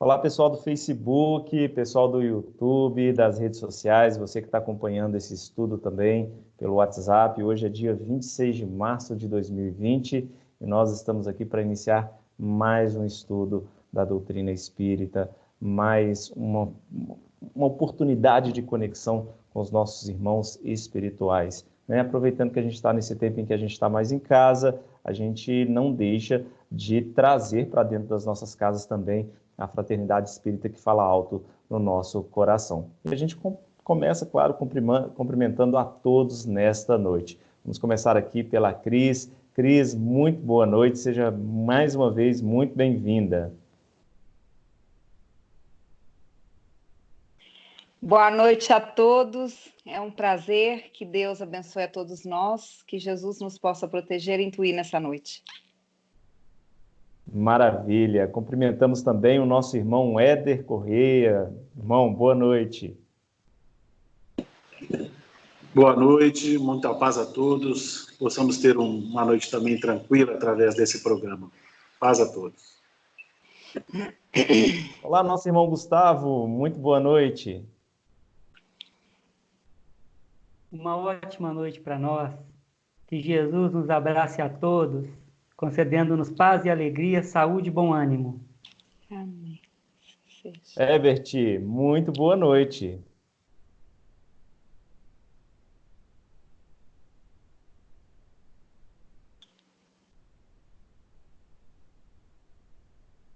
Olá, pessoal do Facebook, pessoal do YouTube, das redes sociais, você que está acompanhando esse estudo também pelo WhatsApp. Hoje é dia 26 de março de 2020 e nós estamos aqui para iniciar mais um estudo da doutrina espírita, mais uma oportunidade de conexão com os nossos irmãos espirituais, né? Aproveitando que a gente está nesse tempo em que a gente está mais em casa, a gente não deixa de trazer para dentro das nossas casas também a fraternidade espírita que fala alto no nosso coração. E a gente começa, claro, cumprimentando a todos nesta noite. Vamos começar aqui pela Cris. Cris, muito boa noite, seja mais uma vez muito bem-vinda. Boa noite a todos, é um prazer, que Deus abençoe a todos nós, que Jesus nos possa proteger e intuir nessa noite. Maravilha, cumprimentamos também o nosso irmão Éder Correia. Irmão, boa noite. Boa noite, muita paz a todos, possamos ter uma noite também tranquila através desse programa. Paz a todos. Olá, nosso irmão Gustavo, muito boa noite. Uma ótima noite para nós. Que Jesus nos abrace a todos, concedendo-nos paz e alegria, saúde e bom ânimo. Amém. Herbert, muito boa noite.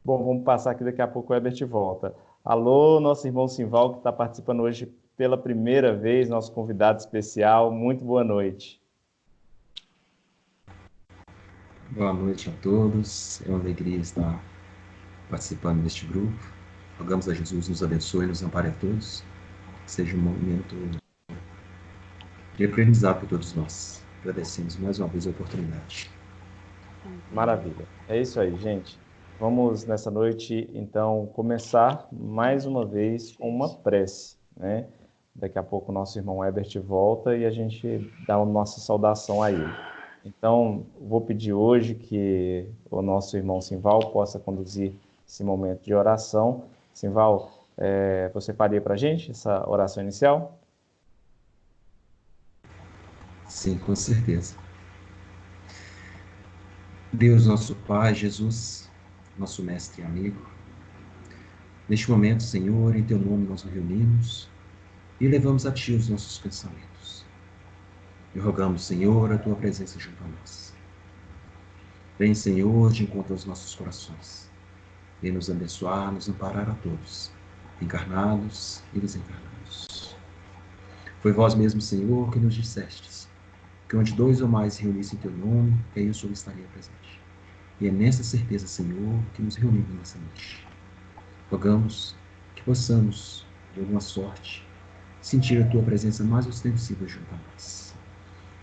Bom, vamos passar aqui, daqui a pouco o Herbert volta. Alô, nosso irmão Simval, que está participando hoje pela primeira vez, nosso convidado especial. Muito boa noite. Boa noite a todos, é uma alegria estar participando deste grupo. Rogamos a Jesus nos abençoe e nos ampare a todos. Que seja um momento de aprendizado para todos nós. Agradecemos mais uma vez a oportunidade. Maravilha. É isso aí, gente. Vamos, nessa noite, então, começar mais uma vez com uma prece, né? Daqui a pouco o nosso irmão Herbert volta e a gente dá a nossa saudação a ele. Então, vou pedir hoje que o nosso irmão Simval possa conduzir esse momento de oração. Simval, você faria para a gente essa oração inicial? Sim, com certeza. Deus, nosso Pai, Jesus, nosso mestre e amigo, neste momento, Senhor, em Teu nome nós nos reunimos e levamos a Ti os nossos pensamentos. E rogamos, Senhor, a Tua presença junto a nós. Vem, Senhor, de encontro aos nossos corações. Vem nos abençoar, nos amparar a todos, encarnados e desencarnados. Foi vós mesmo, Senhor, que nos dissestes que onde dois ou mais reunissem em Teu nome, que aí eu só estaria presente. E é nessa certeza, Senhor, que nos reunimos nessa noite. Rogamos que possamos, de alguma sorte, sentir a Tua presença mais ostensiva junto a nós.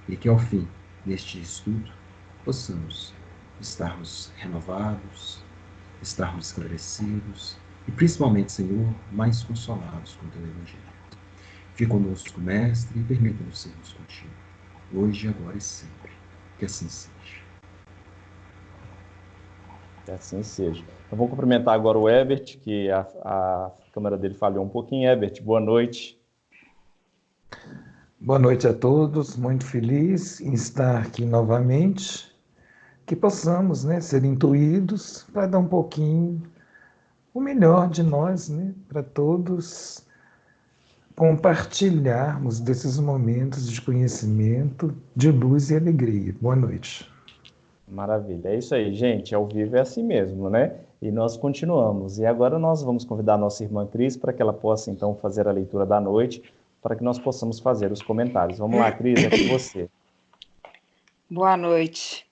E que ao fim deste estudo possamos estarmos renovados, estarmos esclarecidos e principalmente, Senhor, mais consolados com o Teu Evangelho. Fique conosco, Mestre, e permita-nos sermos contigo, hoje, agora e sempre. Que assim seja. Que assim seja. Eu vou cumprimentar agora o Herbert, que a câmera dele falhou um pouquinho. Herbert, boa noite. Boa noite a todos, muito feliz em estar aqui novamente, que possamos, né, ser intuídos para dar um pouquinho o melhor de nós, né, para todos compartilharmos desses momentos de conhecimento, de luz e alegria. Boa noite. Maravilha, é isso aí, gente, ao vivo é assim mesmo, né? E nós continuamos. E agora nós vamos convidar a nossa irmã Cris para que ela possa, então, fazer a leitura da noite, para que nós possamos fazer os comentários. Vamos lá, Cris, é com você. Boa noite.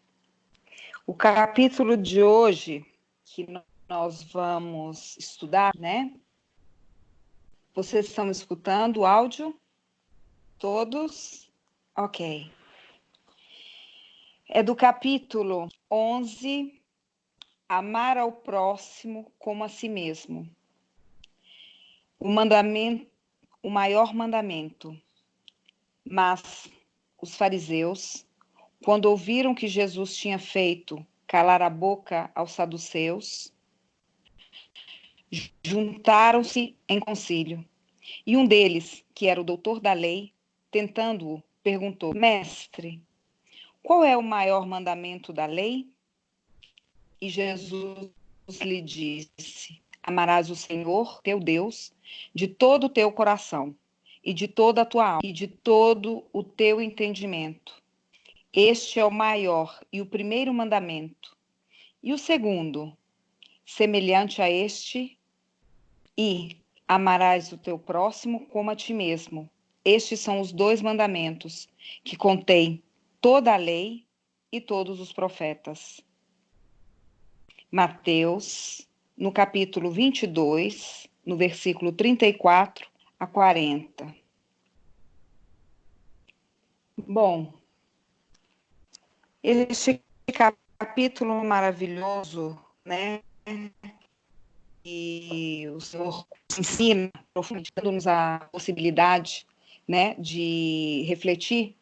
O capítulo de hoje, que nós vamos estudar, né? Vocês estão escutando o áudio? Todos? Ok. É do capítulo 11, Amar ao próximo como a si mesmo. O maior mandamento. Mas os fariseus, quando ouviram que Jesus tinha feito calar a boca aos saduceus, juntaram-se em concílio. E um deles, que era o doutor da lei, tentando-o, perguntou: Mestre, qual é o maior mandamento da lei? E Jesus lhe disse: Amarás o Senhor, teu Deus, de todo o teu coração, e de toda a tua alma, e de todo o teu entendimento. Este é o maior e o primeiro mandamento. E o segundo, semelhante a este, e amarás o teu próximo como a ti mesmo. Estes são os 2 mandamentos que contém toda a lei e todos os profetas. Mateus, no capítulo 22, no versículo 34 a 40. Bom, este capítulo maravilhoso, né? E o Senhor ensina, dando-nos a possibilidade, né, de refletir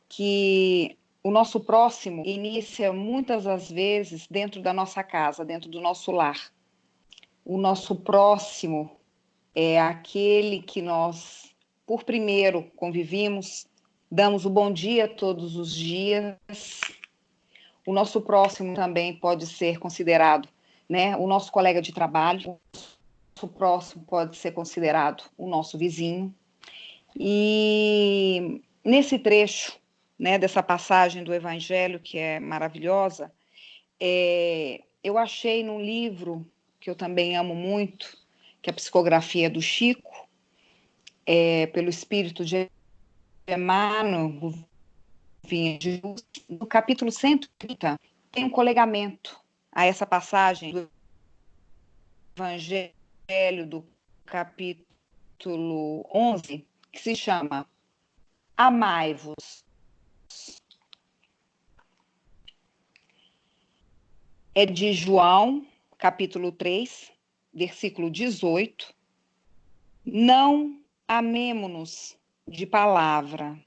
que o nosso próximo inicia muitas das vezes dentro da nossa casa, dentro do nosso lar. O nosso próximo é aquele que nós, por primeiro, convivimos, damos o bom dia todos os dias. O nosso próximo também pode ser considerado, né, o nosso colega de trabalho. O nosso próximo pode ser considerado o nosso vizinho. E nesse trecho, né, dessa passagem do Evangelho, que é maravilhosa, eu achei num livro que eu também amo muito, que é a Psicografia do Chico, pelo espírito de Emmanuel, no capítulo 130, tem um colegamento a essa passagem do Evangelho do capítulo 11, que se chama Amai-vos. É de João, capítulo 3, versículo 18. Não amemo-nos de palavra,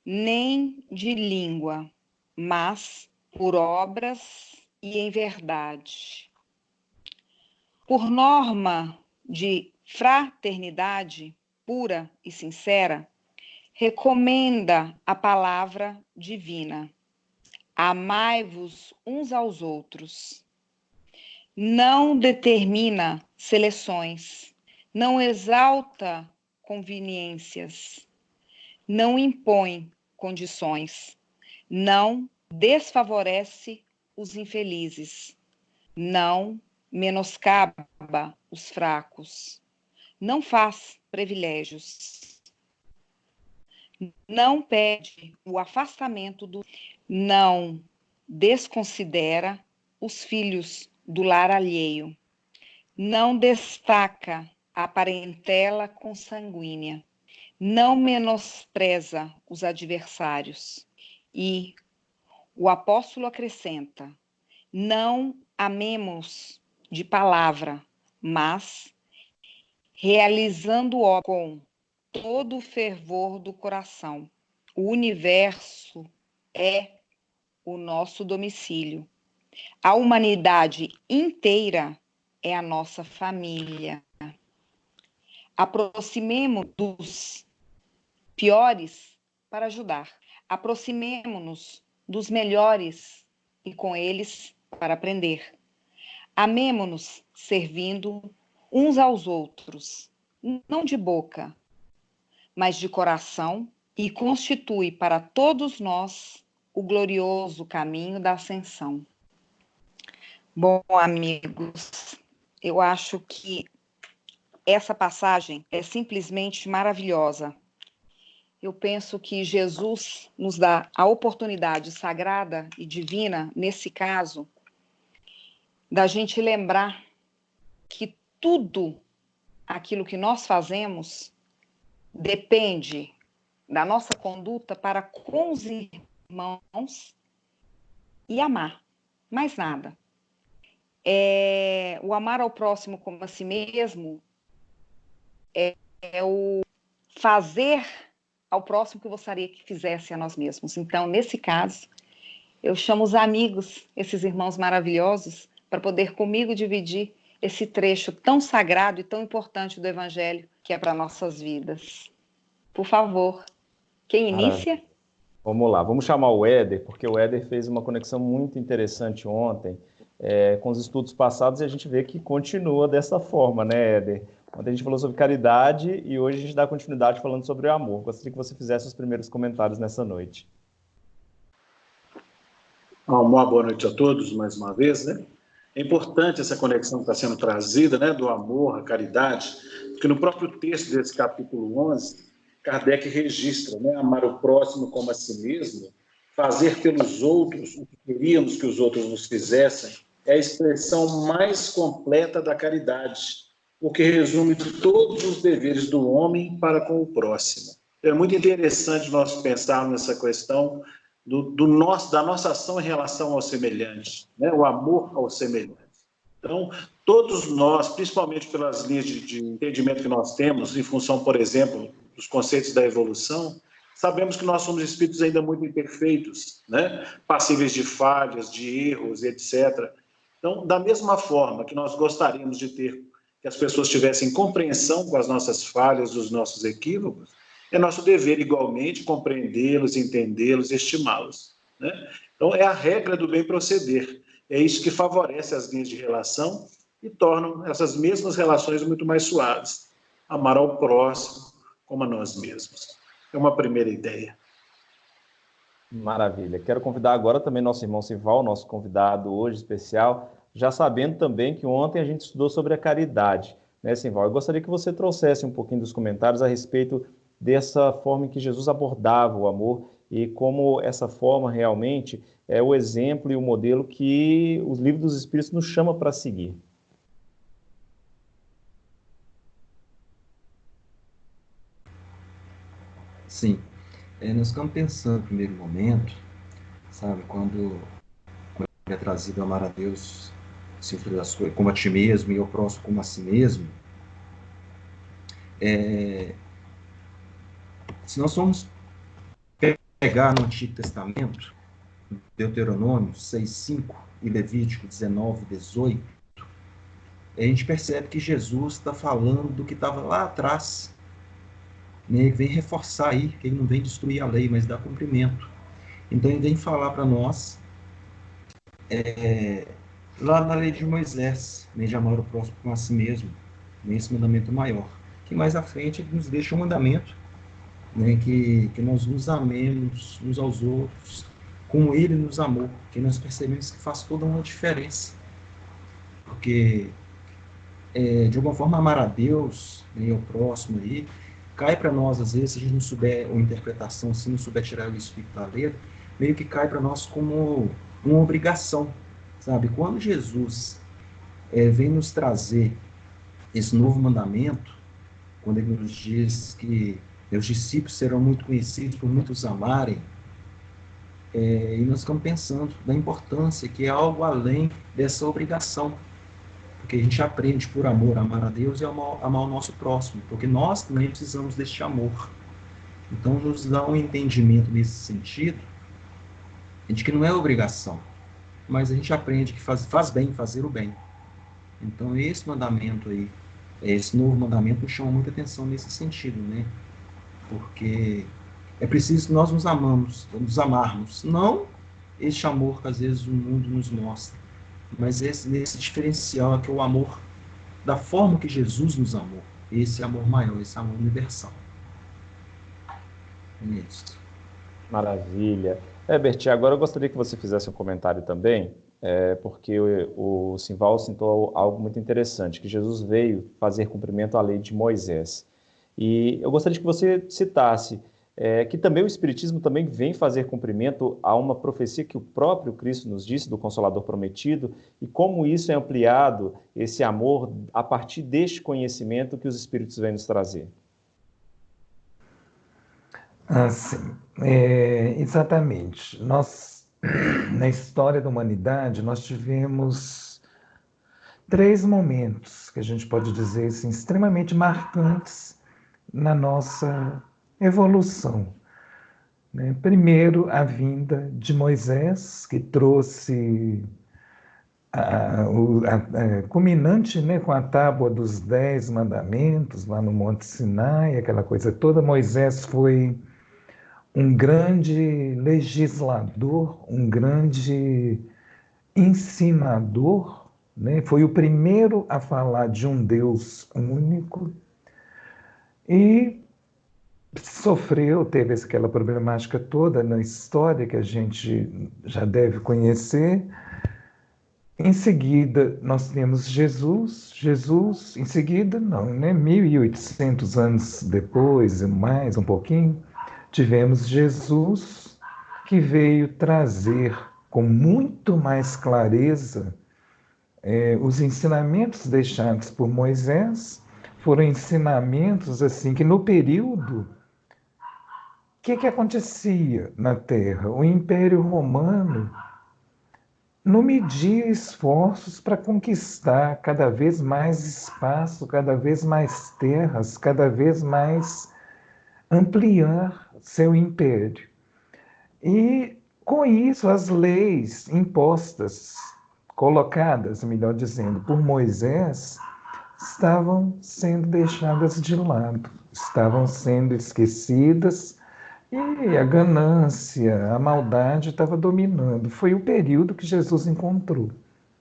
nem de língua, mas por obras e em verdade. Por norma de fraternidade pura e sincera, recomenda a palavra divina. Amai-vos uns aos outros. Não determina seleções, não exalta conveniências, não impõe condições, não desfavorece os infelizes, não menoscaba os fracos, não faz privilégios, não pede o afastamento do, não desconsidera os filhos do lar alheio, não destaca a parentela consanguínea, não menospreza os adversários. E o apóstolo acrescenta: não amemos de palavra, mas realizando obra com todo o fervor do coração. O universo é o nosso domicílio. A humanidade inteira é a nossa família. Aproximemo-nos dos piores para ajudar. Aproximemo-nos dos melhores e com eles para aprender. Amemo-nos servindo uns aos outros, não de boca, mas de coração, e constitui para todos nós o glorioso caminho da ascensão. Bom, amigos, eu acho que essa passagem é simplesmente maravilhosa. Eu penso que Jesus nos dá a oportunidade sagrada e divina, nesse caso, da gente lembrar que tudo aquilo que nós fazemos depende da nossa conduta para com os irmãos e amar, mais nada. O amar ao próximo como a si mesmo é o fazer ao próximo que gostaria que fizesse a nós mesmos. Então, nesse caso, eu chamo os amigos, esses irmãos maravilhosos, para poder comigo dividir esse trecho tão sagrado e tão importante do Evangelho que é para nossas vidas. Por favor, quem inicia? Vamos lá, vamos chamar o Éder, porque o Éder fez uma conexão muito interessante ontem com os estudos passados e a gente vê que continua dessa forma, né, Éder? Ontem a gente falou sobre caridade e hoje a gente dá continuidade falando sobre o amor. Gostaria que você fizesse os primeiros comentários nessa noite. Uma boa noite a todos, mais uma vez, né? É importante essa conexão que está sendo trazida, né, do amor, a caridade, porque no próprio texto desse capítulo 11, Kardec registra, né, amar o próximo como a si mesmo, fazer pelos outros o que queríamos que os outros nos fizessem, é a expressão mais completa da caridade, porque resume todos os deveres do homem para com o próximo. É muito interessante nós pensarmos nessa questão da nossa ação em relação ao semelhante, né? O amor ao semelhante. Então, todos nós, principalmente pelas linhas de entendimento que nós temos, em função, por exemplo, dos conceitos da evolução, sabemos que nós somos espíritos ainda muito imperfeitos, né? Passíveis de falhas, de erros, etc. Então, da mesma forma que nós gostaríamos de ter que as pessoas tivessem compreensão com as nossas falhas, os nossos equívocos, é nosso dever, igualmente, compreendê-los, entendê-los, estimá-los, né? Então, é a regra do bem proceder. É isso que favorece as linhas de relação e tornam essas mesmas relações muito mais suaves. Amar ao próximo como a nós mesmos. É uma primeira ideia. Maravilha. Quero convidar agora também nosso irmão Sival, nosso convidado hoje especial, já sabendo também que ontem a gente estudou sobre a caridade, né, Sival? Eu gostaria que você trouxesse um pouquinho dos comentários a respeito dessa forma em que Jesus abordava o amor e como essa forma realmente é o exemplo e o modelo que os livros dos Espíritos nos chamam para seguir. Sim, nós ficamos pensando no primeiro momento, sabe, quando é trazido amar a Deus como a ti mesmo e ao próximo como a si mesmo, se nós formos pegar no Antigo Testamento, Deuteronômio 6:5 e Levítico 19:18, a gente percebe que Jesus está falando do que estava lá atrás, né? Ele vem reforçar aí, que ele não vem destruir a lei, mas dar cumprimento. Então ele vem falar para nós, lá na lei de Moisés, né, de amar o próximo como a si mesmo, nesse mandamento maior, que mais à frente ele nos deixa um mandamento, né, que nós nos amemos uns aos outros, como ele nos amou, que nós percebemos que faz toda uma diferença. Porque, de alguma forma, amar a Deus, né, e ao próximo aí, cai para nós, às vezes, se a gente não souber uma interpretação, se não souber tirar o espírito da letra, meio que cai para nós como uma obrigação, sabe? Quando Jesus vem nos trazer esse novo mandamento, quando ele nos diz que meus discípulos serão muito conhecidos por muitos amarem, e nós ficamos pensando da importância que é algo além dessa obrigação, porque a gente aprende por amor a amar a Deus e amar o nosso próximo, porque nós também precisamos deste amor. Então nos dá um entendimento nesse sentido, de que não é obrigação, mas a gente aprende que faz bem fazer o bem. Então esse mandamento aí, esse novo mandamento nos chama muita atenção nesse sentido, né? Porque é preciso que nós nos amarmos, não este amor que às vezes o mundo nos mostra, mas esse diferencial que é o amor da forma que Jesus nos amou, esse amor maior, esse amor universal. É isso. Maravilha. Herbert, agora eu gostaria que você fizesse um comentário também, porque o Sival citou algo muito interessante, que Jesus veio fazer cumprimento à lei de Moisés. E eu gostaria que você citasse que também o Espiritismo também vem fazer cumprimento a uma profecia que o próprio Cristo nos disse, do Consolador Prometido, e como isso é ampliado, esse amor, a partir deste conhecimento que os Espíritos vêm nos trazer. Sim, exatamente. Nós, na história da humanidade, nós tivemos 3 momentos, que a gente pode dizer assim, extremamente marcantes na nossa evolução, né? Primeiro, a vinda de Moisés, que trouxe culminante, né, com a tábua dos 10 mandamentos lá no Monte Sinai, aquela coisa toda. Moisés foi um grande legislador, um grande ensinador, né? Foi o primeiro a falar de um Deus único e teve aquela problemática toda na história que a gente já deve conhecer. Em seguida, nós temos Jesus, em seguida, não, né? 1800 anos depois, mais um pouquinho, tivemos Jesus, que veio trazer com muito mais clareza os ensinamentos deixados por Moisés. Foram ensinamentos assim que no período, o que acontecia na Terra? O Império Romano não media esforços para conquistar cada vez mais espaço, cada vez mais terras, cada vez mais ampliar seu império. E, com isso, as leis impostas, colocadas, melhor dizendo, por Moisés, estavam sendo deixadas de lado, estavam sendo esquecidas e a ganância, a maldade estava dominando. Foi o período que Jesus encontrou,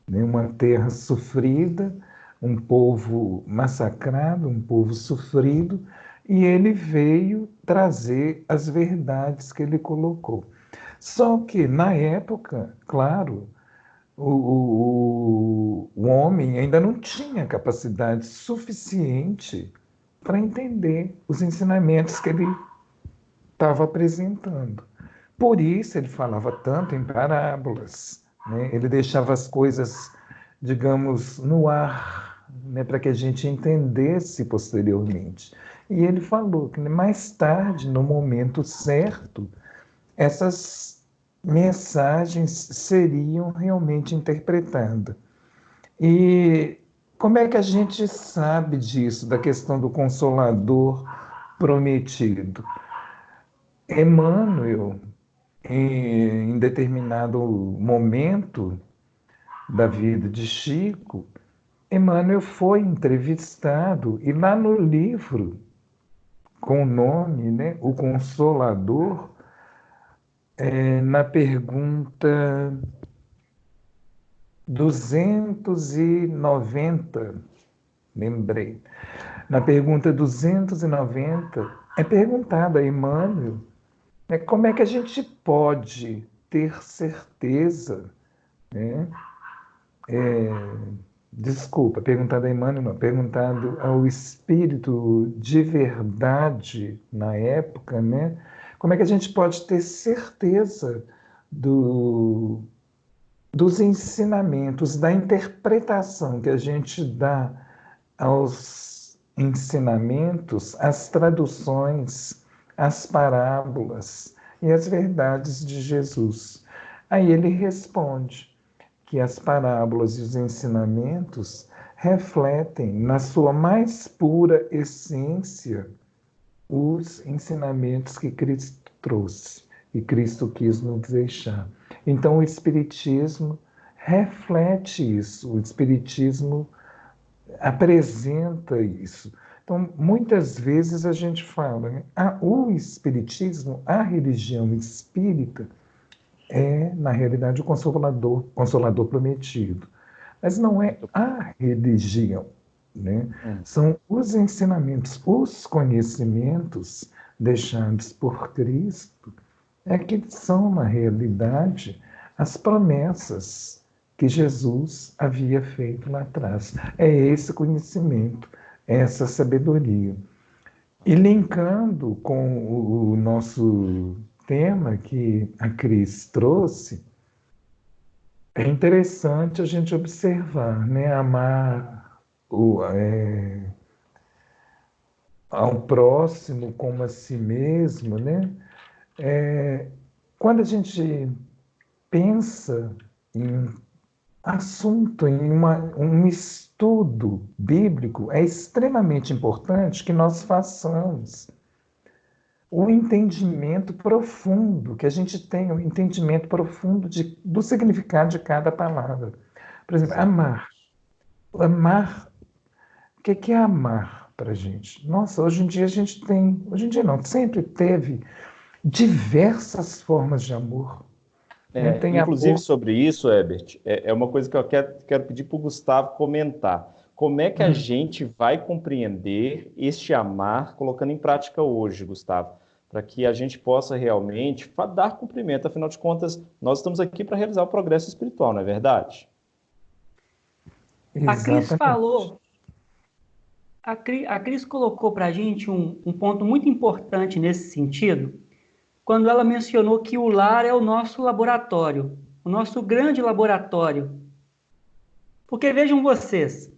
né? Uma terra sofrida, um povo massacrado, um povo sofrido, e ele veio trazer as verdades que ele colocou. Só que, na época, claro, o homem ainda não tinha capacidade suficiente para entender os ensinamentos que ele estava apresentando. Por isso ele falava tanto em parábolas, né? Ele deixava as coisas, digamos, no ar, né, para que a gente entendesse posteriormente. E ele falou que mais tarde, no momento certo, essas mensagens seriam realmente interpretadas. E como é que a gente sabe disso, da questão do Consolador prometido? Emmanuel, em determinado momento da vida de Chico, Emmanuel foi entrevistado e lá no livro, com o nome, né, O Consolador, na pergunta 290, lembrei, na pergunta 290, é perguntado a Emmanuel, como é que a gente pode ter certeza, né? Desculpa, perguntado a Emmanuel, não, perguntado ao Espírito de verdade na época, né? Como é que a gente pode ter certeza dos ensinamentos, da interpretação que a gente dá aos ensinamentos, às traduções, às parábolas e às verdades de Jesus? Aí ele responde que as parábolas e os ensinamentos refletem, na sua mais pura essência, os ensinamentos que Cristo trouxe e Cristo quis nos deixar. Então, o Espiritismo reflete isso, o Espiritismo apresenta isso. Então, muitas vezes a gente fala, né? O Espiritismo, a religião espírita, é, na realidade, o Consolador prometido. Mas não é a religião, né? São os ensinamentos, os conhecimentos deixados por Cristo, que são, na realidade, as promessas que Jesus havia feito lá atrás. É esse conhecimento, essa sabedoria. E linkando com o nosso tema que a Cris trouxe, é interessante a gente observar, né? Amar ao próximo como a si mesmo, né? Quando a gente pensa em assunto, em um estudo bíblico, é extremamente importante que nós façamos o entendimento profundo, que a gente tenha o entendimento profundo do significado de cada palavra. Por exemplo, Exato. amar. Amar, o que é amar para a gente? Nossa, hoje em dia a gente tem, hoje em dia não, sempre teve diversas formas de amor. Né? Tem Inclusive amor. sobre isso, Herbert, é uma coisa que eu quero pedir para o Gustavo comentar. Como é que a Hum. gente vai compreender este amar colocando em prática hoje, Gustavo? Para que a gente possa realmente dar cumprimento. Afinal de contas, nós estamos aqui para realizar o progresso espiritual, não é verdade? A Cris Exatamente. falou, a Cris colocou para a gente um ponto muito importante nesse sentido, quando ela mencionou que o lar é o nosso laboratório, o nosso grande laboratório. Porque vejam vocês,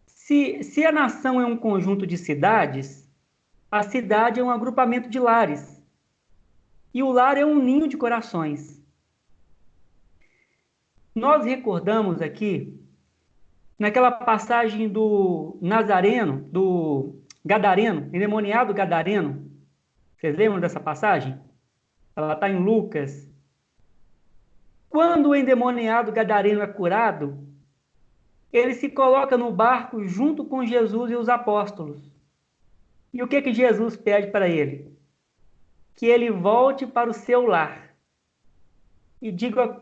se a nação é um conjunto de cidades, a cidade é um agrupamento de lares. E o lar é um ninho de corações. Nós recordamos aqui, naquela passagem do Nazareno, do Gadareno, endemoniado Gadareno. Vocês lembram dessa passagem? Ela está em Lucas. Quando o endemoniado Gadareno é curado, ele se coloca no barco junto com Jesus e os apóstolos. E o que Jesus pede para ele? Que ele volte para o seu lar e diga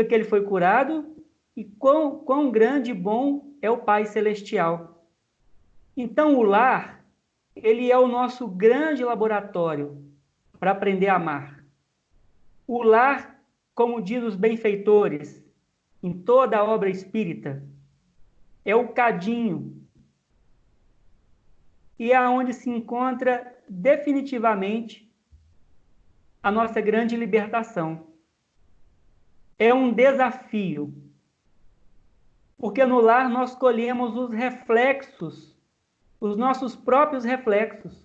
que ele foi curado e quão grande e bom é o Pai Celestial. Então, o lar, ele é o nosso grande laboratório para aprender a amar. O lar, como diz os benfeitores, em toda a obra espírita, é o cadinho e é onde se encontra definitivamente a nossa grande libertação. É um desafio, porque no lar nós colhemos os reflexos, os nossos próprios reflexos,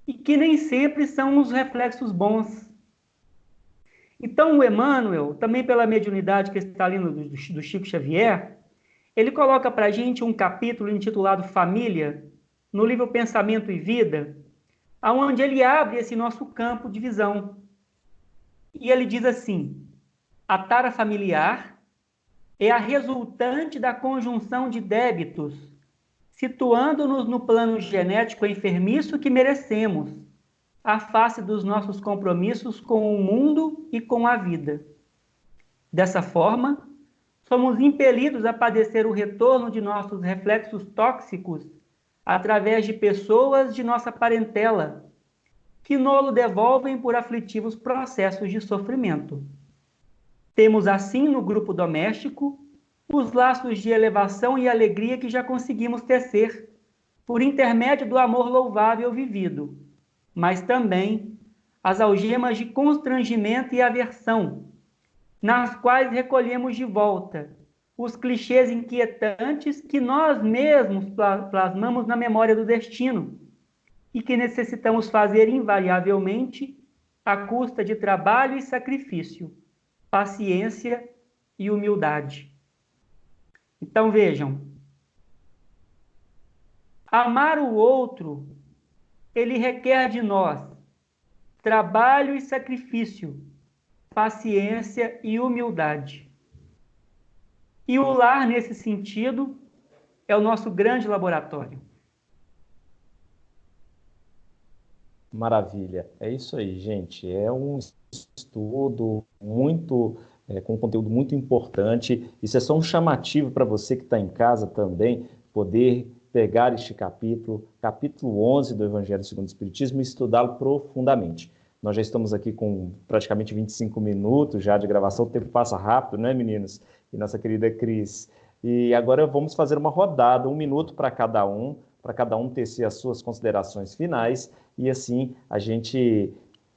e que nem sempre são os reflexos bons. Então o Emmanuel, também pela mediunidade que está ali do Chico Xavier, ele coloca para a gente um capítulo intitulado Família, no livro Pensamento e Vida, onde ele abre esse nosso campo de visão. E ele diz assim: a tara familiar é a resultante da conjunção de débitos, situando-nos no plano genético enfermiço que merecemos, à face dos nossos compromissos com o mundo e com a vida. Dessa forma, somos impelidos a padecer o retorno de nossos reflexos tóxicos através de pessoas de nossa parentela, que nolo devolvem por aflitivos processos de sofrimento. Temos assim no grupo doméstico os laços de elevação e alegria que já conseguimos tecer, por intermédio do amor louvável vivido, mas também as algemas de constrangimento e aversão, nas quais recolhemos de volta os clichês inquietantes que nós mesmos plasmamos na memória do destino e que necessitamos fazer invariavelmente à custa de trabalho e sacrifício, paciência e humildade. Então vejam, amar o outro, ele requer de nós trabalho e sacrifício, paciência e humildade. E o lar, nesse sentido, é o nosso grande laboratório. Maravilha. É isso aí, gente. É um estudo muito, com um conteúdo muito importante. Isso é só um chamativo para você que está em casa também, poder pegar este capítulo, capítulo 11 do Evangelho segundo o Espiritismo, e estudá-lo profundamente. Nós já estamos aqui com praticamente 25 minutos já de gravação, o tempo passa rápido, né, meninos? E nossa querida Cris. E agora vamos fazer uma rodada, 1 minuto para cada um tecer as suas considerações finais, e assim a gente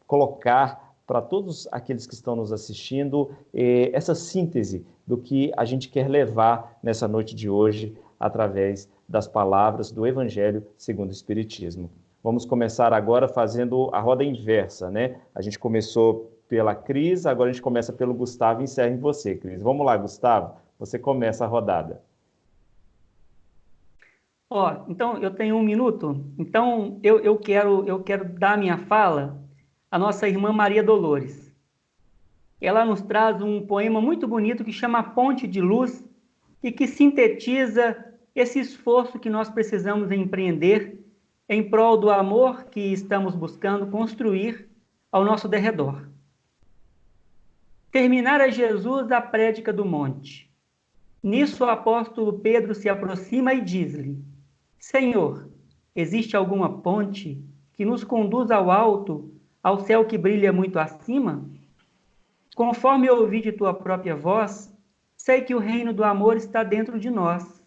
colocar para todos aqueles que estão nos assistindo essa síntese do que a gente quer levar nessa noite de hoje através das palavras do Evangelho segundo o Espiritismo. Vamos começar agora fazendo a roda inversa, né? A gente começou pela Cris, agora a gente começa pelo Gustavo e encerra em você, Cris. Vamos lá, Gustavo, você começa a rodada. Então eu tenho 1 minuto. Então eu quero dar minha fala à nossa irmã Maria Dolores. ela nos traz um poema muito bonito que chama Ponte de Luz e que sintetiza esse esforço que nós precisamos empreender em prol do amor que estamos buscando construir ao nosso derredor. Terminara Jesus a prédica do monte. Nisso o apóstolo Pedro se aproxima e diz-lhe: Senhor, existe alguma ponte que nos conduz ao alto, ao céu que brilha muito acima? Conforme eu ouvi de tua própria voz, sei que o reino do amor está dentro de nós.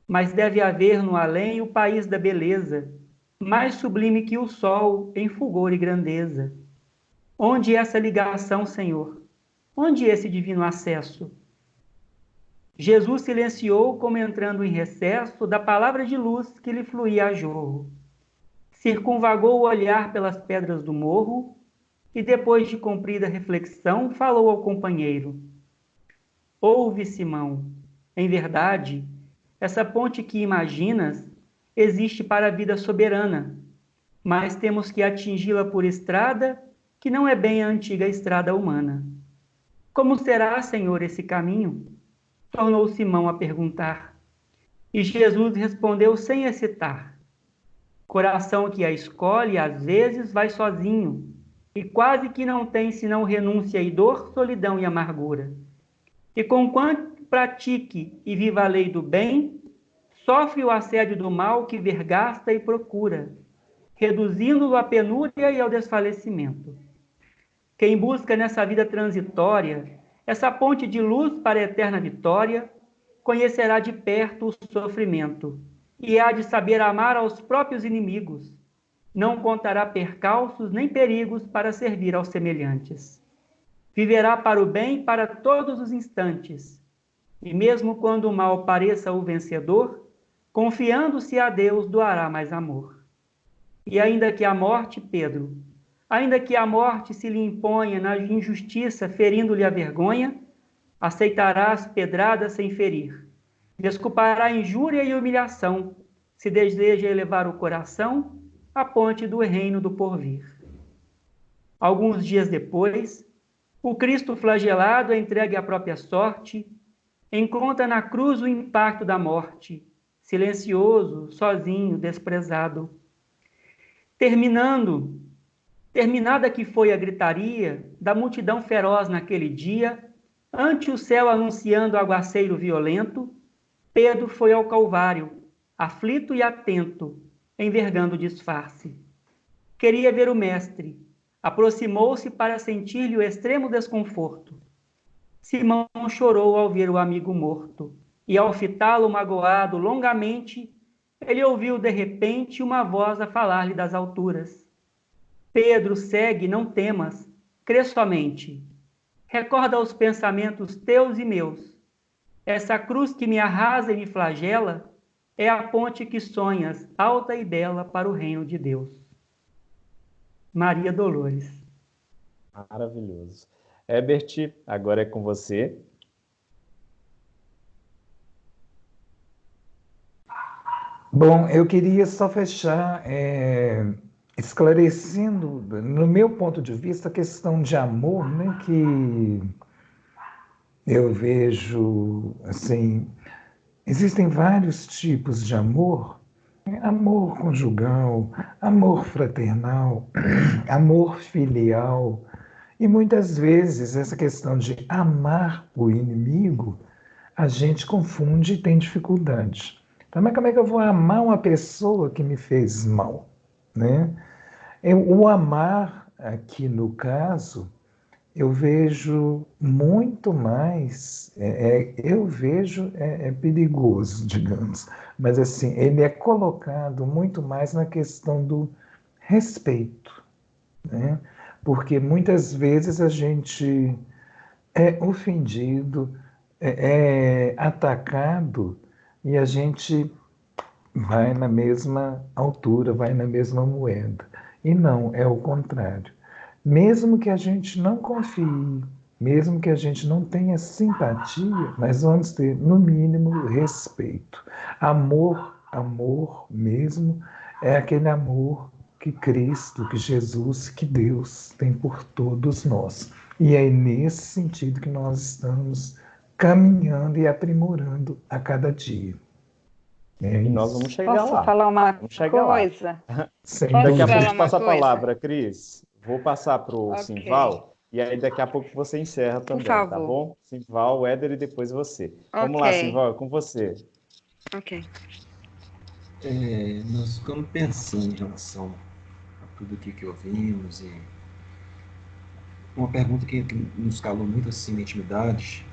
Mas deve haver no além o país da beleza, mais sublime que o sol em fulgor e grandeza. Onde essa ligação, Senhor? Onde esse divino acesso? Jesus silenciou como entrando em recesso da palavra de luz que lhe fluía a jorro. Circunvagou o olhar pelas pedras do morro e, depois de cumprida reflexão, falou ao companheiro: Ouve, Simão, em verdade, essa ponte que imaginas existe para a vida soberana, mas temos que atingi-la por estrada que não é bem a antiga estrada humana. Como será, Senhor, esse caminho? Tornou Simão a perguntar. E Jesus respondeu sem hesitar: Coração que a escolhe, às vezes, vai sozinho, e quase que não tem senão renúncia e dor, solidão e amargura. E conquanto pratique e viva a lei do bem, sofre o assédio do mal que vergasta e procura, reduzindo-o à penúria e ao desfalecimento. Quem busca nessa vida transitória essa ponte de luz para a eterna vitória, conhecerá de perto o sofrimento e há de saber amar aos próprios inimigos. Não contará percalços nem perigos para servir aos semelhantes. Viverá para o bem para todos os instantes, e mesmo quando o mal pareça o vencedor, confiando-se a Deus, doará mais amor. E ainda que a morte, Pedro, ainda que a morte se lhe imponha na injustiça, ferindo-lhe a vergonha, aceitará as pedradas sem ferir. Desculpará a injúria e humilhação, se deseja elevar o coração à ponte do reino do porvir. Alguns dias depois, o Cristo flagelado, entregue à própria sorte, encontra na cruz o impacto da morte, silencioso, sozinho, desprezado. Terminada que foi a gritaria da multidão feroz naquele dia, ante o céu anunciando aguaceiro violento, Pedro foi ao Calvário, aflito e atento, envergando o disfarce. Queria ver o mestre, aproximou-se para sentir-lhe o extremo desconforto. Simão chorou ao ver o amigo morto, e ao fitá-lo magoado longamente, ele ouviu de repente uma voz a falar-lhe das alturas. Pedro, segue, não temas, crê somente. Recorda os pensamentos teus e meus. Essa cruz que me arrasa e me flagela é a ponte que sonhas, alta e bela, para o reino de Deus. Maria Dolores. Maravilhoso. Herbert, agora é com você. Bom, eu queria só fechar esclarecendo, no meu ponto de vista, a questão de amor, né, que eu vejo, assim, existem vários tipos de amor, né? Amor conjugal, amor fraternal, amor filial, e muitas vezes essa questão de amar o inimigo, a gente confunde e tem dificuldade. Então, mas como é que eu vou amar uma pessoa que me fez mal, né? O amar, aqui no caso, eu vejo muito mais, perigoso, digamos, mas assim, ele é colocado muito mais na questão do respeito, né? Porque muitas vezes a gente é ofendido, é atacado, e a gente vai na mesma altura, vai na mesma moeda. E não, é o contrário. Mesmo que a gente não confie, mesmo que a gente não tenha simpatia, mas vamos ter, no mínimo, respeito. Amor mesmo, é aquele amor que Cristo, que Jesus, que Deus tem por todos nós. E é nesse sentido que nós estamos caminhando e aprimorando a cada dia. E nós vamos chegar Posso lá. falar uma Vamos chegar lá. coisa? Sem Posso Daqui a falar pouco uma passa a coisa? palavra, Cris. Vou passar para o Ok. Simval, e aí daqui a pouco você encerra Por também, tá favor. bom? Simval, Éder e depois você. Vamos lá, Ok. Simval, é com você. Ok. Nós ficamos pensando em relação a tudo aqui que ouvimos e uma pergunta que nos calou muito assim na intimidade,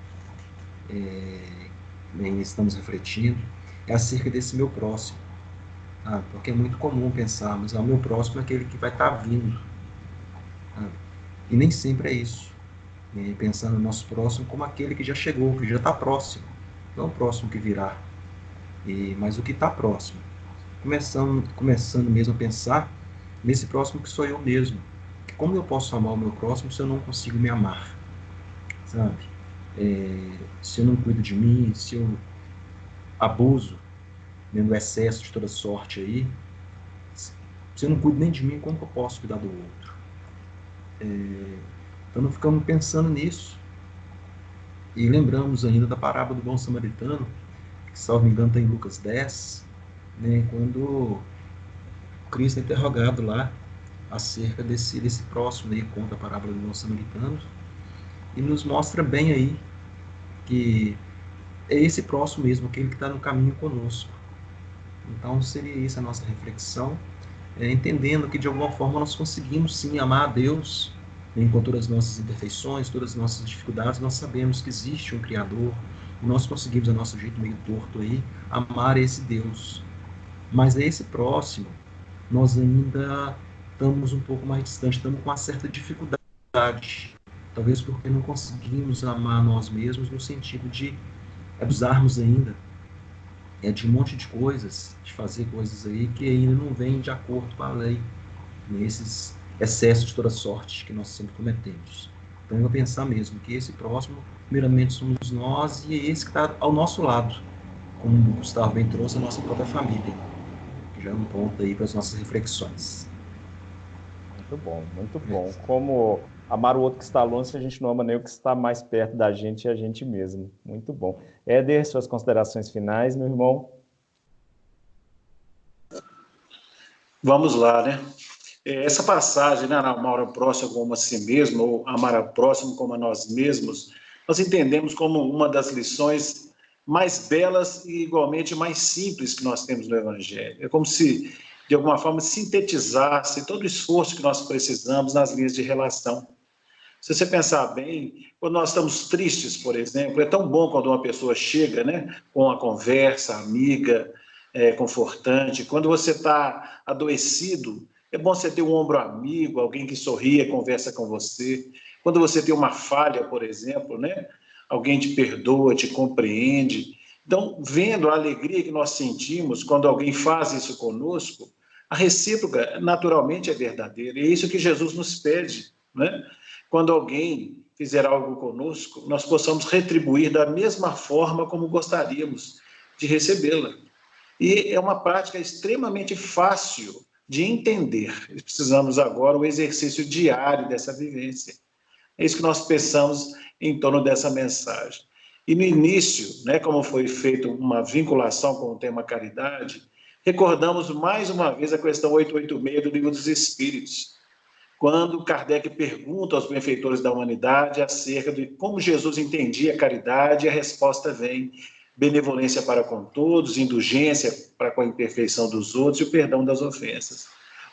estamos refletindo, é acerca desse meu próximo. Porque é muito comum pensarmos, o meu próximo é aquele que vai estar vindo. E nem sempre é isso. Pensando no nosso próximo como aquele que já chegou, que já está próximo. Não o próximo que virá, mas o que está próximo. Começando mesmo a pensar nesse próximo que sou eu mesmo. Como eu posso amar o meu próximo se eu não consigo me amar? Sabe? Se eu não cuido de mim, se eu abuso, do excesso de toda sorte aí, se eu não cuido nem de mim, como que eu posso cuidar do outro? Então não ficamos pensando nisso. E lembramos ainda da parábola do bom samaritano, que, salvo me engano, está em Lucas 10, quando Cristo é interrogado lá acerca desse próximo, aí conta a parábola do bom samaritano, e nos mostra bem aí que é esse próximo mesmo, aquele que está no caminho conosco. Então seria isso a nossa reflexão, entendendo que de alguma forma nós conseguimos sim amar a Deus, com todas as nossas imperfeições, todas as nossas dificuldades. Nós sabemos que existe um Criador, e nós conseguimos, a nosso jeito meio torto aí, amar esse Deus. Mas a esse próximo, nós ainda estamos um pouco mais distantes, estamos com uma certa dificuldade, talvez porque não conseguimos amar nós mesmos no sentido de abusarmos ainda de um monte de coisas, de fazer coisas aí que ainda não vêm de acordo com a lei, nesses excessos de toda sorte que nós sempre cometemos. Então eu vou pensar mesmo que esse próximo, primeiramente somos nós, e é esse que está ao nosso lado, como o Gustavo bem trouxe, a nossa própria família, que já é um ponto aí para as nossas reflexões. Muito bom, muito bom. Como amar o outro que está longe, se a gente não ama nem o que está mais perto da gente e a gente mesmo. Muito bom. Éder, suas considerações finais, meu irmão? Vamos lá, né? Essa passagem, né, amar ao próximo como a si mesmo, ou amar ao próximo como a nós mesmos, nós entendemos como uma das lições mais belas e igualmente mais simples que nós temos no Evangelho. É como se, de alguma forma, sintetizasse todo o esforço que nós precisamos nas linhas de relação. Se você pensar bem, quando nós estamos tristes, por exemplo, é tão bom quando uma pessoa chega, né, com uma conversa amiga, confortante. Quando você está adoecido, é bom você ter um ombro amigo, alguém que sorria, conversa com você. Quando você tem uma falha, por exemplo, né, alguém te perdoa, te compreende. Então, vendo a alegria que nós sentimos quando alguém faz isso conosco, a recíproca naturalmente é verdadeira. E é isso que Jesus nos pede, né? Quando alguém fizer algo conosco, nós possamos retribuir da mesma forma como gostaríamos de recebê-la. E é uma prática extremamente fácil de entender. Precisamos agora o exercício diário dessa vivência. É isso que nós pensamos em torno dessa mensagem. E no início, né, como foi feita uma vinculação com o tema caridade, recordamos mais uma vez a questão 886 do Livro dos Espíritos, quando Kardec pergunta aos benfeitores da humanidade acerca de como Jesus entendia a caridade, e a resposta vem: benevolência para com todos, indulgência para com a imperfeição dos outros e o perdão das ofensas.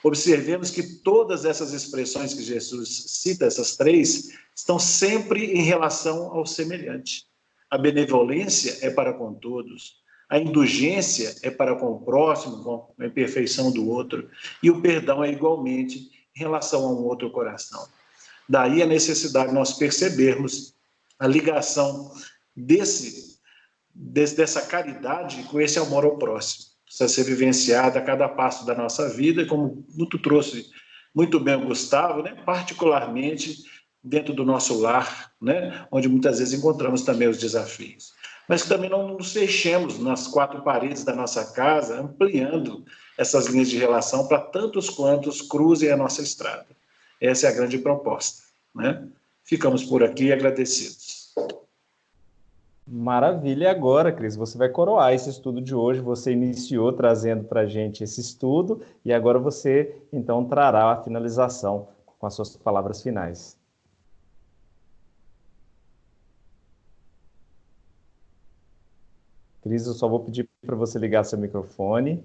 Observemos que todas essas expressões que Jesus cita, essas três, estão sempre em relação ao semelhante. A benevolência é para com todos, a indulgência é para com o próximo, com a imperfeição do outro, e o perdão é igualmente em relação a um outro coração. Daí a necessidade de nós percebermos a ligação dessa caridade com esse amor ao próximo. Precisa ser vivenciada a cada passo da nossa vida, como trouxe muito bem o Gustavo, né? Particularmente dentro do nosso lar, né? Onde muitas vezes encontramos também os desafios. Mas que também não nos fechemos nas quatro paredes da nossa casa, ampliando essas linhas de relação para tantos quantos cruzem a nossa estrada. Essa é a grande proposta, né? ficamos por aqui agradecidos. Maravilha. E agora, Cris, você vai coroar esse estudo de hoje. Você iniciou trazendo para a gente esse estudo e agora você, então, trará a finalização com as suas palavras finais. Cris, eu só vou pedir para você ligar seu microfone.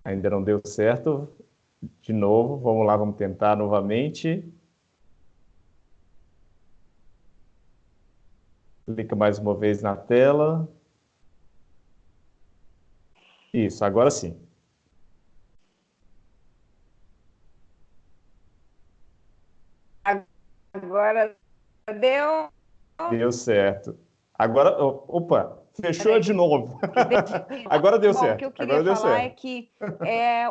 Ainda não deu certo. De novo, vamos lá, vamos tentar novamente. Clica mais uma vez na tela. Isso, agora sim. Agora deu. Deu certo. Agora, opa, fechou de novo. Agora deu certo. O que eu queria falar é que é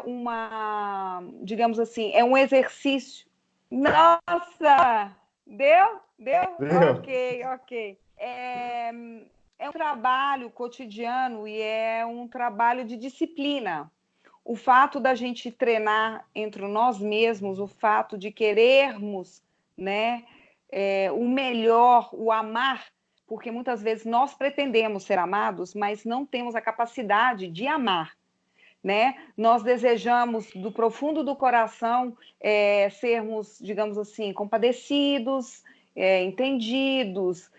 digamos assim, é um exercício. Nossa! Deu? Ok. É um trabalho cotidiano e é um trabalho de disciplina. O fato da gente treinar entre nós mesmos, o fato de querermos, né, o melhor, o amar, porque muitas vezes nós pretendemos ser amados, mas não temos a capacidade de amar, né? Nós desejamos do profundo do coração sermos, digamos assim, compadecidos, entendidos,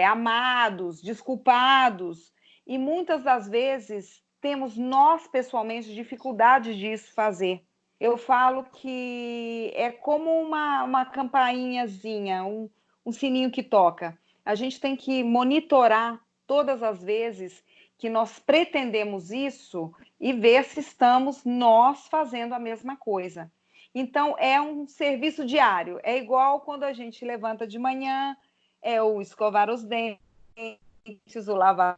amados, desculpados, e muitas das vezes temos nós pessoalmente dificuldade disso fazer. Eu falo que é como uma campainhazinha, um sininho que toca. A gente tem que monitorar todas as vezes que nós pretendemos isso e ver se estamos nós fazendo a mesma coisa. Então, é um serviço diário. É igual quando a gente levanta de manhã, é o escovar os dentes, o lavar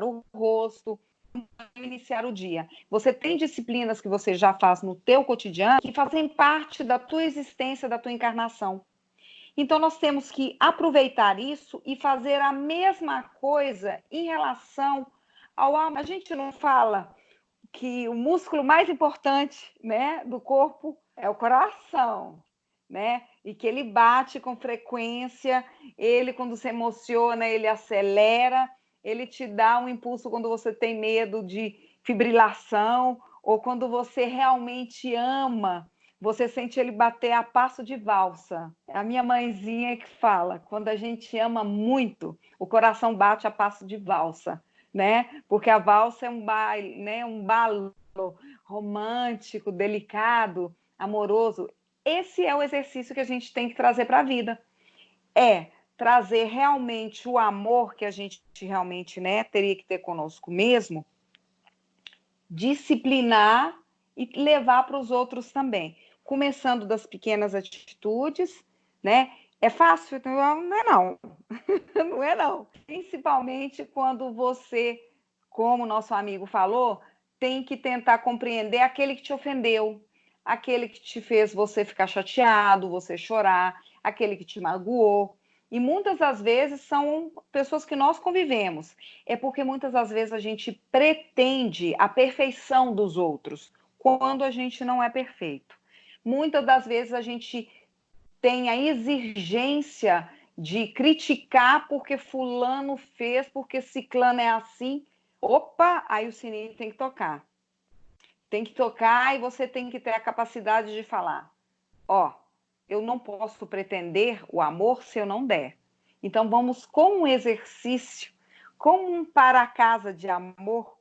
o rosto, iniciar o dia. Você tem disciplinas que você já faz no teu cotidiano que fazem parte da tua existência, da tua encarnação. Então, nós temos que aproveitar isso e fazer a mesma coisa em relação ao alma. A gente não fala que o músculo mais importante, né, do corpo é o coração, né? E que ele bate com frequência, ele, quando se emociona, ele acelera, ele te dá um impulso quando você tem medo de fibrilação, ou quando você realmente ama, você sente ele bater a passo de valsa. É a minha mãezinha que fala, quando a gente ama muito, o coração bate a passo de valsa, né? Porque a valsa é um baile, né? Um balo romântico, delicado, amoroso. Esse é o exercício que a gente tem que trazer para a vida. É trazer realmente o amor que a gente realmente, né, teria que ter conosco mesmo, disciplinar e levar para os outros também. Começando das pequenas atitudes, né? É fácil? Não é não. Não é não. Principalmente quando você, como nosso amigo falou, tem que tentar compreender aquele que te ofendeu, aquele que te fez você ficar chateado, você chorar, aquele que te magoou. E muitas das vezes são pessoas que nós convivemos. É porque muitas das vezes a gente pretende a perfeição dos outros, quando a gente não é perfeito. Muitas das vezes a gente tem a exigência de criticar porque fulano fez, porque ciclano é assim. Opa, aí o sininho tem que tocar. Tem que tocar e você tem que ter a capacidade de falar. Ó, eu não posso pretender o amor se eu não der. Então vamos com um exercício, com um para-casa de amor,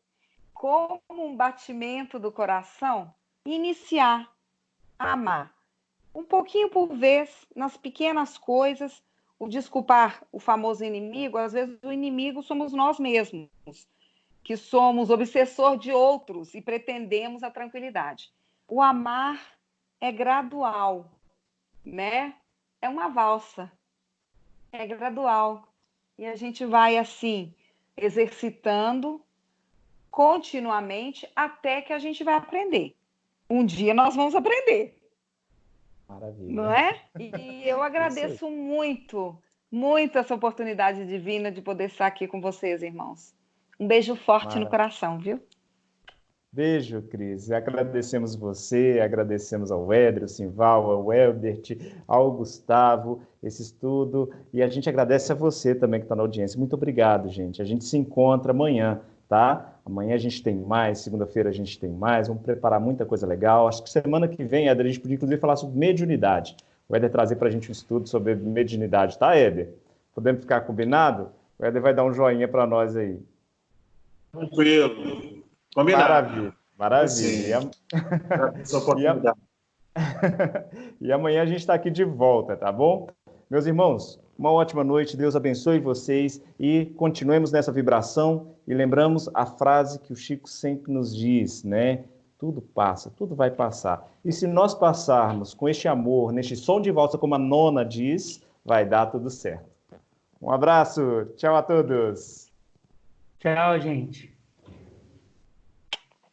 com um batimento do coração, iniciar a amar. Um pouquinho por vez, nas pequenas coisas, o desculpar o famoso inimigo, às vezes o inimigo somos nós mesmos, que somos obsessor de outros e pretendemos a tranquilidade. O amar é gradual, né? É uma valsa, é gradual. E a gente vai assim, exercitando continuamente até que a gente vai aprender. Um dia nós vamos aprender. Maravilha. Não é? E eu agradeço muito, muito essa oportunidade divina de poder estar aqui com vocês, irmãos. Um beijo forte no coração, viu? Beijo, Cris. Agradecemos você, agradecemos ao Éder, ao Simval, ao Elbert, ao Gustavo, esse estudo. E a gente agradece a você também que está na audiência. Muito obrigado, gente. A gente se encontra amanhã, tá? Amanhã a gente tem mais, segunda-feira a gente tem mais. Vamos preparar muita coisa legal. Acho que semana que vem, Éder, a gente podia inclusive falar sobre mediunidade. O Éder trazer para a gente um estudo sobre mediunidade, tá, Éder? Podemos ficar combinado? O Éder vai dar um joinha para nós aí. Tranquilo. Combinado. Maravilha, maravilha. Sim. E amanhã a gente está aqui de volta, tá bom? Meus irmãos, uma ótima noite, Deus abençoe vocês e continuemos nessa vibração e lembramos a frase que o Chico sempre nos diz, né? Tudo passa, tudo vai passar. E se nós passarmos com este amor, neste som de valsa, como a nona diz, vai dar tudo certo. Um abraço, tchau a todos. Tchau, gente.